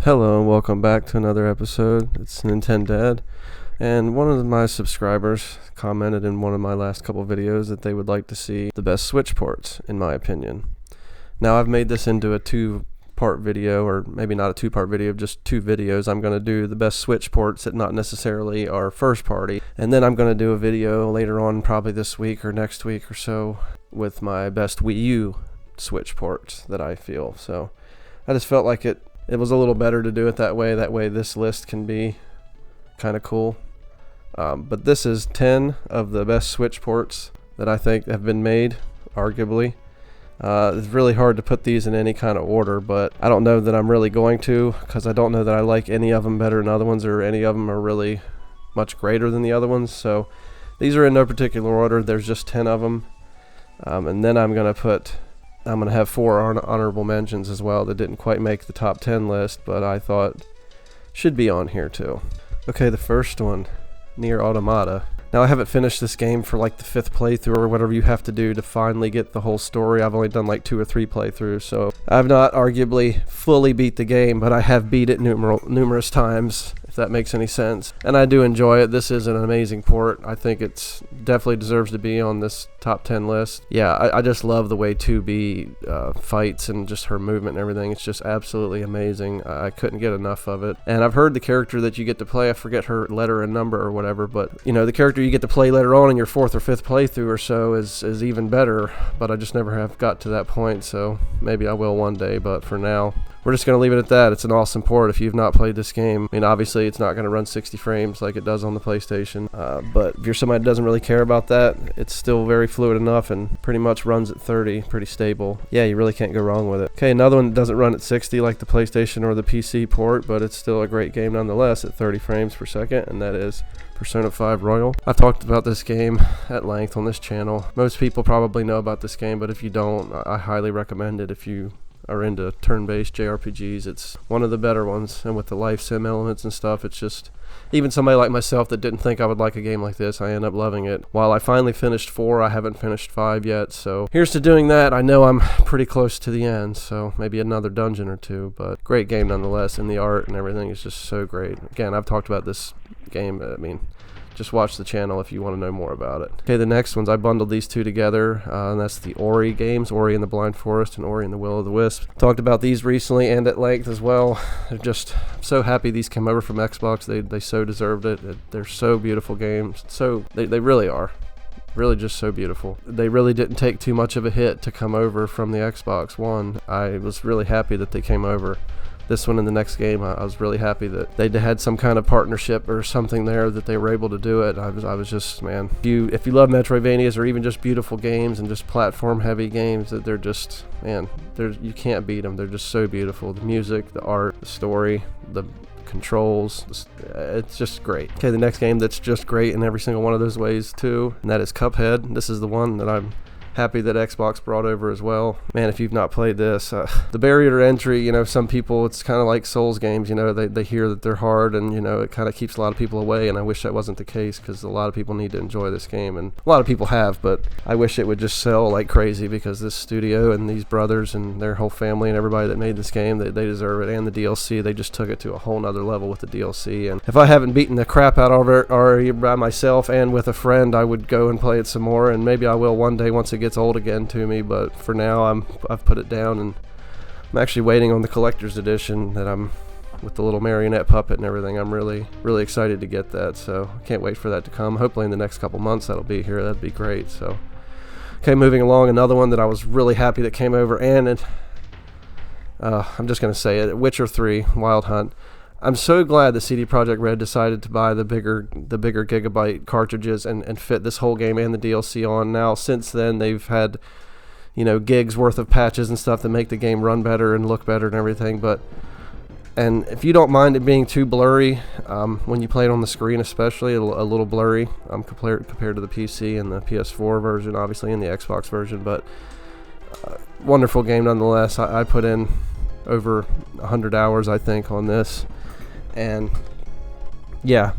Hello and welcome back to another episode. It's Nintendad, and one of my subscribers commented in one of my last couple videos that they would like to see the best Switch ports, in my opinion. Now I've made this into a two-part video, or maybe not a two-part video, just two videos. I'm going to do the best Switch ports that not necessarily are first party, and then I'm going to do a video later on, probably this week or next week or so, with my best Wii U Switch ports that I feel. So I just felt like it was a little better to do it that way. That way this list can be kind of cool. But this is 10 of the best Switch ports that I think have been made, arguably. It's really hard to put these in any kind of order, but I don't know that I'm really going to, because I don't know that I like any of them better than other ones, or any of them are really much greater than the other ones. So these are in no particular order. There's just 10 of them. And then I'm going to have 4 honorable mentions as well that didn't quite make the top 10 list, but I thought should be on here too. Okay, the first one, Nier Automata. Now I haven't finished this game for like the 5th playthrough or whatever you have to do to finally get the whole story. I've only done like 2 or 3 playthroughs, so I've not arguably fully beat the game, but I have beat it numerous times, if that makes any sense. And I do enjoy it. This is an amazing port. I think it's definitely deserves to be on this top 10 list. Yeah, I just love the way 2B fights and just her movement and everything. It's just absolutely amazing. I couldn't get enough of it. And I've heard the character that you get to play, I forget her letter and number or whatever, but you know, the character you get to play later on in your 4th or 5th playthrough or so is even better, but I just never have got to that point, so maybe I will one day. But for now, we're just going to leave it at that. It's an awesome port if you've not played this game. I mean, obviously it's not going to run 60 frames like it does on the PlayStation, but if you're somebody that doesn't really care about that, it's still very fluid enough and pretty much runs at 30, pretty stable. Yeah, you really can't go wrong with it. Okay, another one that doesn't run at 60 like the PlayStation or the PC port, but it's still a great game nonetheless at 30 frames per second, and that is Persona 5 Royal. I've talked about this game at length on this channel. Most people probably know about this game, but if you don't, I highly recommend it. If you are into turn-based JRPGs, it's one of the better ones, and with the life sim elements and stuff, it's just, even somebody like myself that didn't think I would like a game like this, I end up loving it. While I finally finished 4, I haven't finished 5 yet, so here's to doing that. I know I'm pretty close to the end, so maybe another dungeon or 2, but great game nonetheless, and the art and everything is just so great. Again, I've talked about this game, I mean, just watch the channel if you want to know more about it. Okay, the next ones, I bundled these two together, and that's the Ori games, Ori and the Blind Forest and Ori and the Will of the Wisp. Talked about these recently and at length as well. I'm so happy these came over from Xbox. They so deserved it. They're so beautiful games. So they really are. Really just so beautiful. They really didn't take too much of a hit to come over from the Xbox One. I was really happy that they came over. This one and the next game, I was really happy that they had some kind of partnership or something there that they were able to do it. I was just, man, if you love Metroidvanias or even just beautiful games and just platform heavy games, that they're just, man, you can't beat them. They're just so beautiful. The music, the art, the story, the controls, it's just great. Okay, the next game that's just great in every single one of those ways too, and that is Cuphead. This is the one that I'm happy that Xbox brought over as well. Man, if you've not played this, the barrier to entry, you know, some people, it's kind of like Souls games, you know, they hear that they're hard, and, you know, it kind of keeps a lot of people away, and I wish that wasn't the case, because a lot of people need to enjoy this game, and a lot of people have, but I wish it would just sell like crazy, because this studio and these brothers and their whole family and everybody that made this game, they deserve it, and the DLC, they just took it to a whole nother level with the DLC, and if I haven't beaten the crap out of it already by myself and with a friend, I would go and play it some more, and maybe I will one day once it gets old again to me, but for now I've put it down, and I'm actually waiting on the collector's edition that I'm with the little marionette puppet and everything. I'm really excited to get that, so I can't wait for that to come. Hopefully in the next couple months that'll be here. That'd be great. So okay, moving along, another one that I was really happy that came over, and I'm just gonna say it, Witcher 3 Wild Hunt. I'm so glad that CD Projekt Red decided to buy the bigger gigabyte cartridges and fit this whole game and the DLC on. Now, since then, they've had, you know, gigs worth of patches and stuff that make the game run better and look better and everything. And if you don't mind it being too blurry, when you play it on the screen especially, a little blurry compared to the PC and the PS4 version, obviously, and the Xbox version. But wonderful game nonetheless. I put in over 100 hours, I think, on this. And yeah,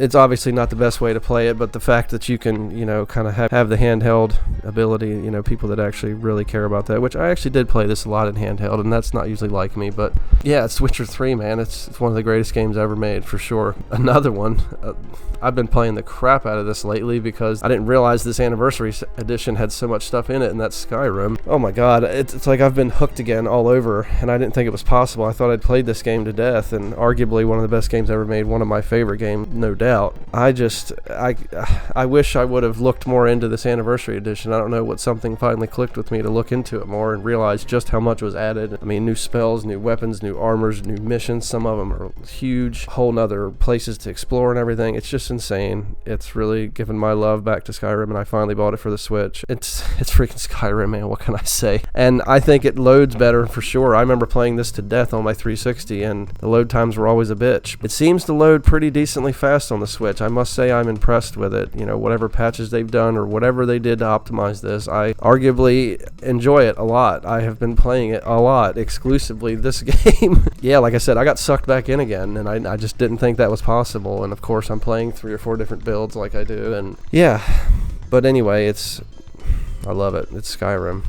It's obviously not the best way to play it, but the fact that you can, you know, kind of have the handheld ability, you know, people that actually really care about that, which I actually did play this a lot in handheld, and that's not usually like me, but yeah, it's Witcher 3, man. It's one of the greatest games ever made, for sure. Another one, I've been playing the crap out of this lately because I didn't realize this Anniversary Edition had so much stuff in it, and that's Skyrim. Oh my god, it's like I've been hooked again all over, and I didn't think it was possible. I thought I'd played this game to death, and arguably one of the best games ever made, one of my favorite games, no doubt. I wish I would have looked more into this Anniversary Edition. I don't know what, something finally clicked with me to look into it more and realize just how much was added. I mean, new spells, new weapons, new armors, new missions. Some of them are huge, whole nother places to explore and everything. It's just insane. It's really given my love back to Skyrim, and I finally bought it for the Switch. It's freaking Skyrim, man. What can I say? And I think it loads better for sure. I remember playing this to death on my 360, and the load times were always a bitch. It seems to load pretty decently fast on the Switch. I must say I'm impressed with it. You know, whatever patches they've done or whatever they did to optimize this, I arguably enjoy it a lot. I have been playing it a lot exclusively this game. Yeah, like I said, I got sucked back in again, and I just didn't think that was possible. And of course, I'm playing 3 or 4 different builds like I do, and yeah. But anyway, I love it. It's Skyrim.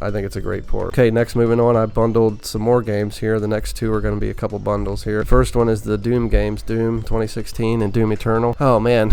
I think it's a great port. Okay, next, moving on, I bundled some more games here. The next 2 are going to be a couple bundles here. The first one is the Doom games, Doom 2016 and Doom Eternal. Oh man,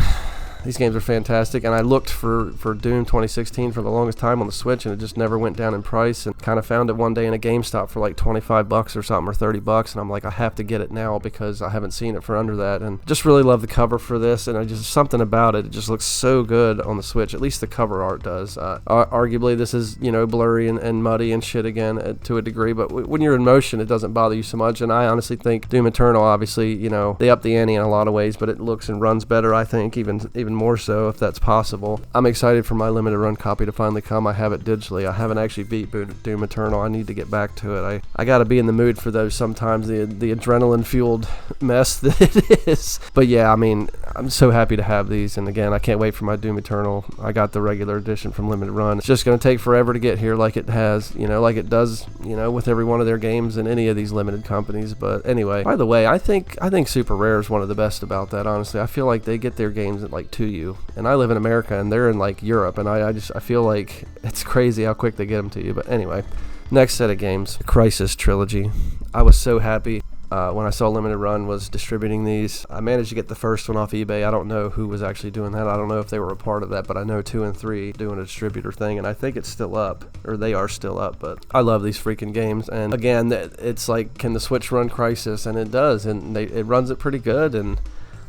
these games are fantastic, and I looked for Doom 2016 for the longest time on the Switch, and it just never went down in price, and kind of found it one day in a GameStop for like $25 or something, or $30, and I'm like, I have to get it now because I haven't seen it for under that. And just really love the cover for this, and something about it just looks so good on the Switch. At least the cover art does. Arguably this is, you know, blurry and muddy and shit again to a degree, but when you're in motion it doesn't bother you so much. And I honestly think Doom Eternal, obviously, you know, they up the ante in a lot of ways, but it looks and runs better, I think, even more so, if that's possible. I'm excited for my limited run copy to finally come. I have it digitally. I haven't actually beat Doom Eternal. I need to get back to it. I gotta be in the mood for those sometimes, the adrenaline fueled mess that it is. But yeah, I mean, I'm so happy to have these, and again, I can't wait for my Doom Eternal. I got the regular edition from limited run. It's just gonna take forever to get here, like it has, you know, like it does, you know, with every one of their games in any of these limited companies. But anyway, by the way, I think Super Rare is one of the best about that, honestly. I feel like they get their games like to you, and I live in America and they're in like Europe, and I feel like it's crazy how quick they get them to you. But anyway, next set of games, the Crisis trilogy. I was so happy when I saw Limited Run was distributing these. I managed to get the first one off eBay. I don't know who was actually doing that. I don't know if they were a part of that, but I know 2 and 3 doing a distributor thing, and I think it's still up, or they are still up. But I love these freaking games, and again, it's like, can the Switch run Crisis? And it does, and it runs it pretty good, and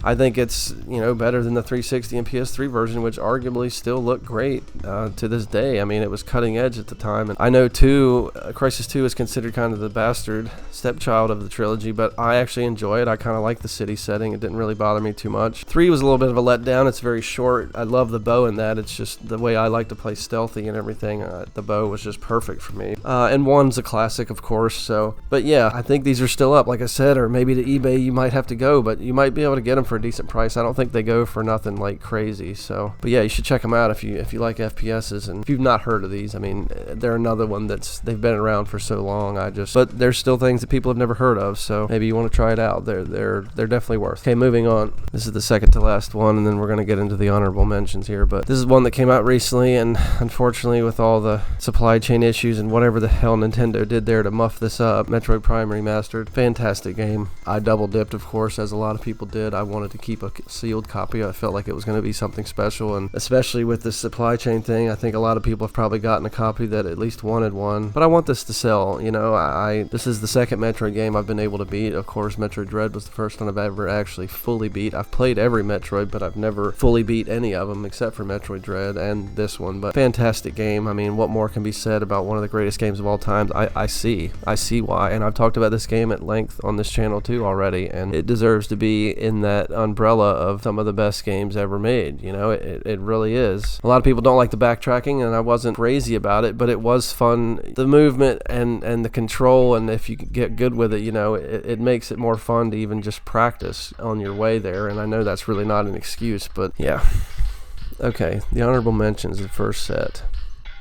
I think it's, you know, better than the 360 and PS3 version, which arguably still look great to this day. I mean, it was cutting edge at the time. And I know Crisis 2 is considered kind of the bastard stepchild of the trilogy, but I actually enjoy it. I kind of like the city setting. It didn't really bother me too much. 3 was a little bit of a letdown. It's very short. I love the bow in that. It's just the way I like to play stealthy and everything. The bow was just perfect for me. And 1's a classic, of course. So, but yeah, I think these are still up, like I said, or maybe to eBay you might have to go, but you might be able to get them for a decent price. I don't think they go for nothing like crazy. So, but yeah, you should check them out if you like FPSs. And if you've not heard of these, I mean, they're another one they've been around for so long. But there's still things that people have never heard of. So maybe you want to try it out. They're definitely worth. Okay, moving on. This is the second to last one, and then we're gonna get into the honorable mentions here. But this is one that came out recently, and unfortunately, with all the supply chain issues and whatever the hell Nintendo did there to muff this up, Metroid Prime Remastered, fantastic game. I double dipped, of course, as a lot of people did. I wanted to keep a sealed copy. I felt like it was going to be something special, and especially with the supply chain thing, I think a lot of people have probably gotten a copy that at least wanted one. But I want this to sell. You know, this is the second Metroid game I've been able to beat. Of course, Metroid Dread was the first one I've ever actually fully beat. I've played every Metroid, but I've never fully beat any of them except for Metroid Dread and this one. But fantastic game. I mean, what more can be said about one of the greatest games of all time? I see why, and I've talked about this game at length on this channel too already, and it deserves to be in that umbrella of some of the best games ever made. You know, it really is. A lot of people don't like the backtracking, and I wasn't crazy about it, but it was fun. The movement and the control, and if you get good with it, you know, it makes it more fun to even just practice on your way there. And I know that's really not an excuse, but yeah. Okay, the honorable mentions, the first set.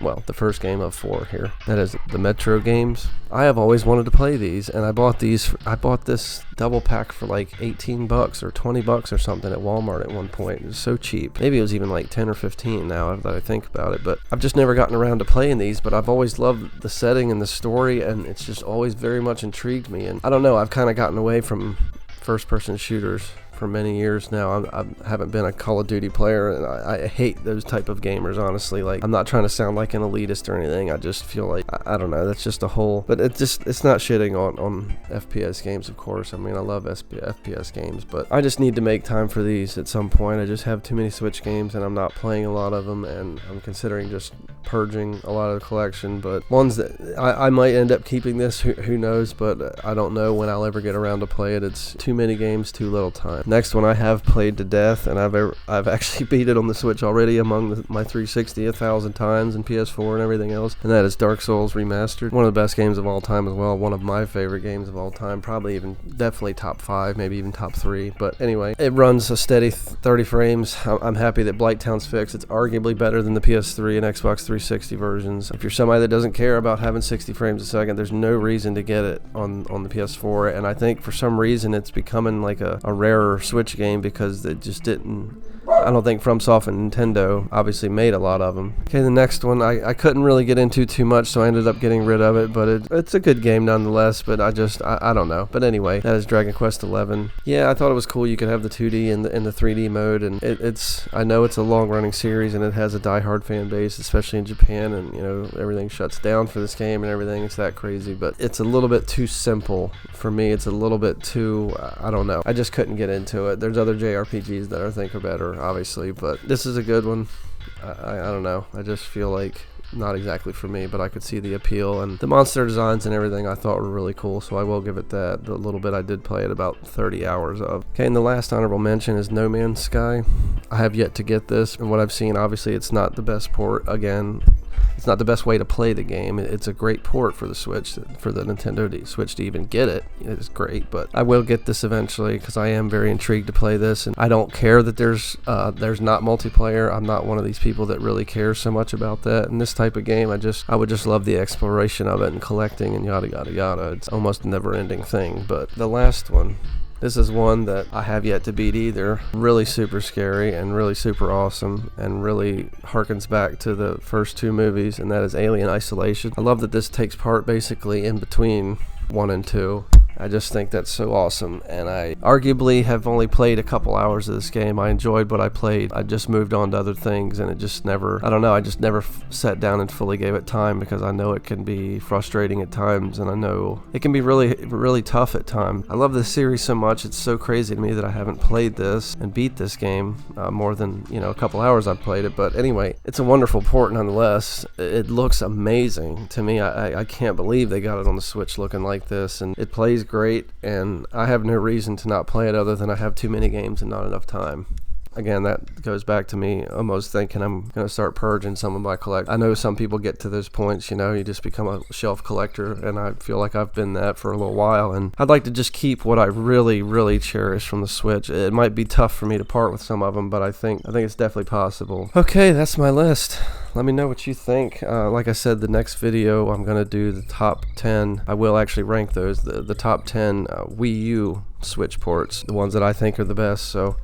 well, the first game of 4 here. That is the Metro games. I have always wanted to play these, and I bought this double pack for like $18 or $20 or something at Walmart at one point. It was so cheap. Maybe it was even like 10 or 15 now that I think about it, but I've just never gotten around to playing these, but I've always loved the setting and the story, and it's just always very much intrigued me. And I don't know, I've kind of gotten away from first-person shooters for many years now. I haven't been a Call of Duty player, and I hate those type of gamers, honestly. Like, I'm not trying to sound like an elitist or anything. I just feel like, I don't know, that's just a whole, but it's not shitting on FPS games, of course. I mean, I love FPS games, but I just need to make time for these at some point. I just have too many Switch games, and I'm not playing a lot of them, and I'm considering just purging a lot of the collection. But ones that I might end up keeping this, who knows, but I don't know when I'll ever get around to play it. It's too many games, too little time. Next one I have played to death, and I've actually beat it on the Switch already among my 360 1,000 times and PS4 and everything else, and that is Dark Souls Remastered. One of the best games of all time as well. One of my favorite games of all time. Probably even definitely top 5, maybe even top 3. But anyway, it runs a steady 30 frames. I'm happy that Blighttown's fixed. It's arguably better than the PS3 and Xbox 360 versions. If you're somebody that doesn't care about having 60 frames a second, there's no reason to get it on the PS4, and I think for some reason it's becoming like a rarer Switch game because it just didn't. I don't think FromSoft and Nintendo obviously made a lot of them. Okay, the next one I couldn't really get into too much, so I ended up getting rid of it, but it's a good game nonetheless, but I don't know. But anyway, that is Dragon Quest XI. Yeah, I thought it was cool you could have the 2D and the 3D mode, and I know it's a long-running series, and it has a die-hard fan base, especially in Japan, and you know, everything shuts down for this game and everything. It's that crazy, but it's a little bit too simple for me. It's a little bit too, I don't know. I just couldn't get into it. There's other JRPGs that I think are better, obviously, but this is a good one. I don't know. I just feel like not exactly for me, but I could see the appeal, and the monster designs and everything I thought were really cool, so I will give it that. The little bit I did play it, about 30 hours of. Okay, and the last honorable mention is No Man's Sky. I have yet to get this, and what I've seen, obviously it's not the best port. Again, it's not the best way to play the game. It's a great port for the Switch, for the Nintendo Switch to even get it. It's great, but I will get this eventually because I am very intrigued to play this, and I don't care that there's not multiplayer. I'm not one of these people that really cares so much about that. In this type of game, I would just love the exploration of it and collecting and yada yada yada. It's almost a never-ending thing. But the last one, this is one that I have yet to beat either. Really super scary and really super awesome, and really harkens back to the first 2 movies, and that is Alien Isolation. I love that this takes part basically in between 1 and 2. I just think that's so awesome, and I arguably have only played a couple hours of this game. I enjoyed what I played. I just moved on to other things, and it just never, I don't know, I just never sat down and fully gave it time, because I know it can be frustrating at times, and I know it can be really, really tough at times. I love this series so much. It's so crazy to me that I haven't played this and beat this game more than, you know, a couple hours I've played it. But anyway, it's a wonderful port nonetheless. It looks amazing to me. I can't believe they got it on the Switch looking like this, and it plays great, and I have no reason to not play it other than I have too many games and not enough time. Again, that goes back to me almost thinking I'm going to start purging some of my collect. I know some people get to those points, you know, you just become a shelf collector, and I feel like I've been that for a little while, and I'd like to just keep what I really, really cherish from the Switch. It might be tough for me to part with some of them, but I think it's definitely possible. Okay, that's my list. Let me know what you think. Like I said, the next video I'm going to do the top 10. I will actually rank those, the top 10 Wii U Switch ports, the ones that I think are the best, so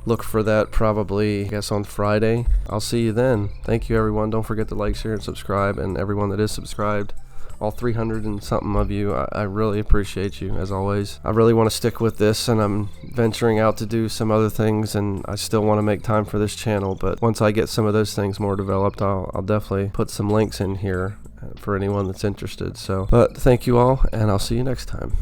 look for that probably, I guess, on Friday. I'll see you then. Thank you, everyone. Don't forget to like, share, and subscribe, and everyone that is subscribed, all 300 and something of you, I really appreciate you, as always. I really want to stick with this, and I'm venturing out to do some other things, and I still want to make time for this channel, but once I get some of those things more developed, I'll definitely put some links in here for anyone that's interested. So, but thank you all, and I'll see you next time.